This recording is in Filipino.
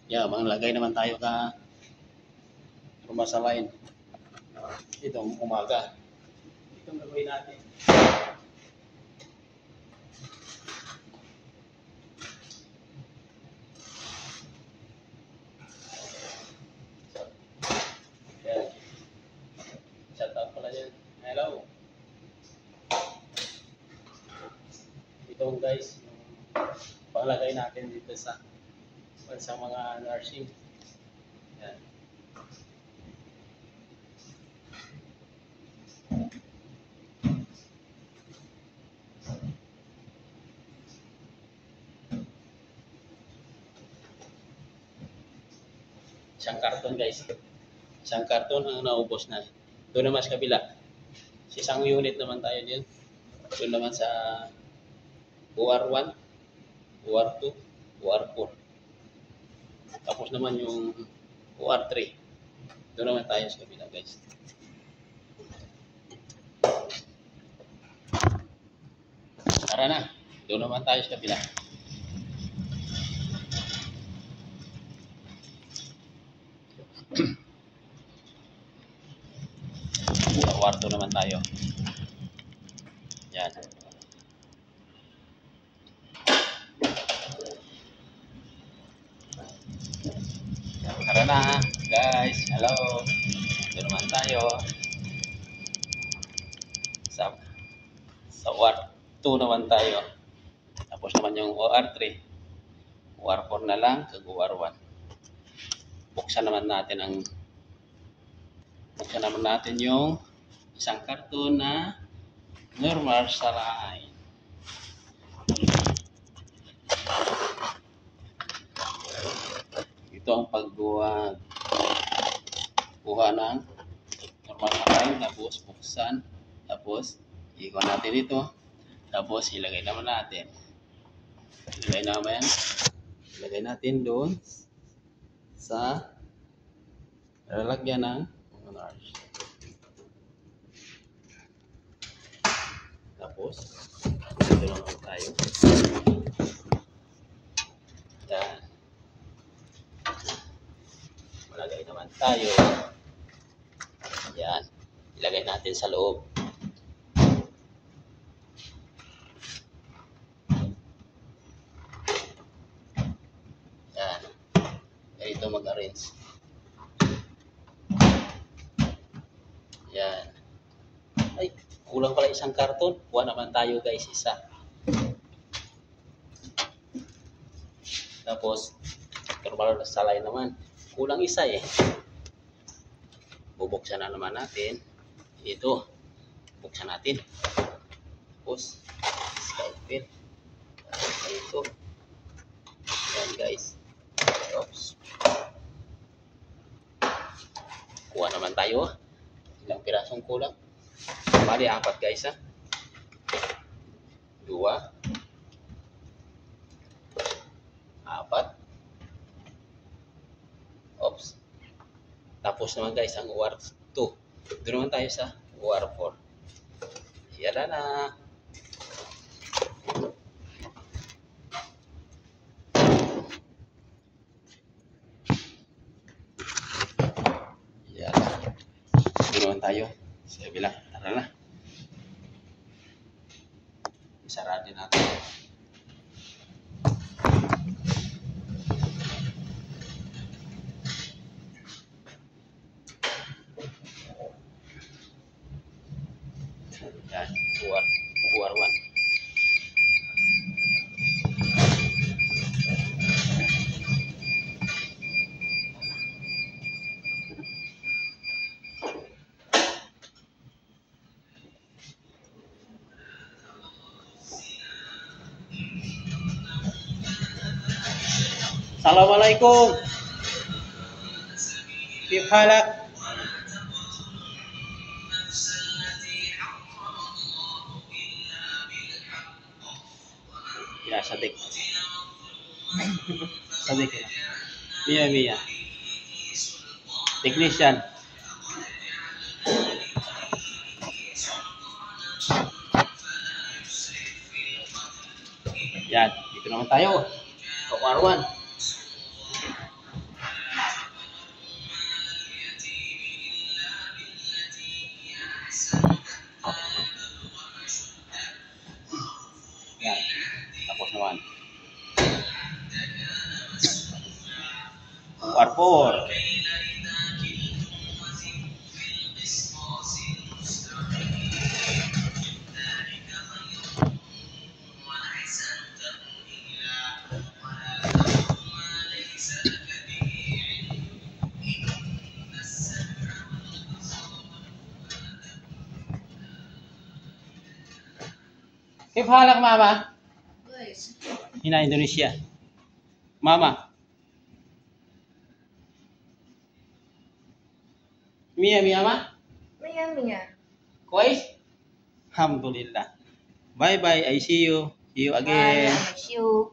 Yeah, manglagay naman tayo ka rumasalain. Itong umaga. Itong gagawin natin. Yeah. Shout out pala yan. Hello. Itong guys, panglagay natin dito sa mga nursing. Yan. Isang karton guys. Isang karton ang naubos na. Doon naman sa kabila. Isang unit naman tayo din. Doon naman sa OR1, OR2, OR4. Tapos naman yung OR3. Doon naman tayo sa kabila guys. Tara na. Doon naman tayo sa kabila. Kwarto naman tayo. Yan. Tara na, guys. Hello. Ito naman tayo. Sa OR2 naman tayo. Tapos naman yung OR3. OR4 na lang, kag OR1. Buksan naman natin yung isang karton na normal saline. Ito ang pagbuwag. Kuha ng normal saline, tapos buksan, tapos ikon natin ito, tapos ilagay naman natin. Ilagay natin doon sa lalagyan ng nurse. Tapos, ito naman tayo. Yan. Malagay naman tayo. Yan. Ilagay natin sa loob. Yan. Ganito mag-arrange. Yan. Ay, kulang pala isang karton. Kuha naman tayo guys, isa. Tapos, normal na salay naman. Kulang isa eh. Bubuksan na naman natin. Ito. Buksan natin. Tapos, skypin. Ito. Yan guys. Oops. Kuha naman tayo. Ilang pirasong kulang. Bali, 4 guys ha. 2, 4. Oops. Tapos naman guys, ang OR2. Doon naman tayo sa OR4. Yan na. Yan. Doon naman tayo sa kabila. Tara na. Isara din natin. Yan, UR1. Assalamualaikum. Kif halak? Ya, Sadik. Sadik ya. Mia. Technician. Yan, dito naman tayo. OR1. Warpor. كيف حالك ماما؟ هنا إندونيسيا. ماما Mia Mia ma? Mia. كويس؟ الحمد لله. Bye bye. I see you. See you Bye. again. I miss you.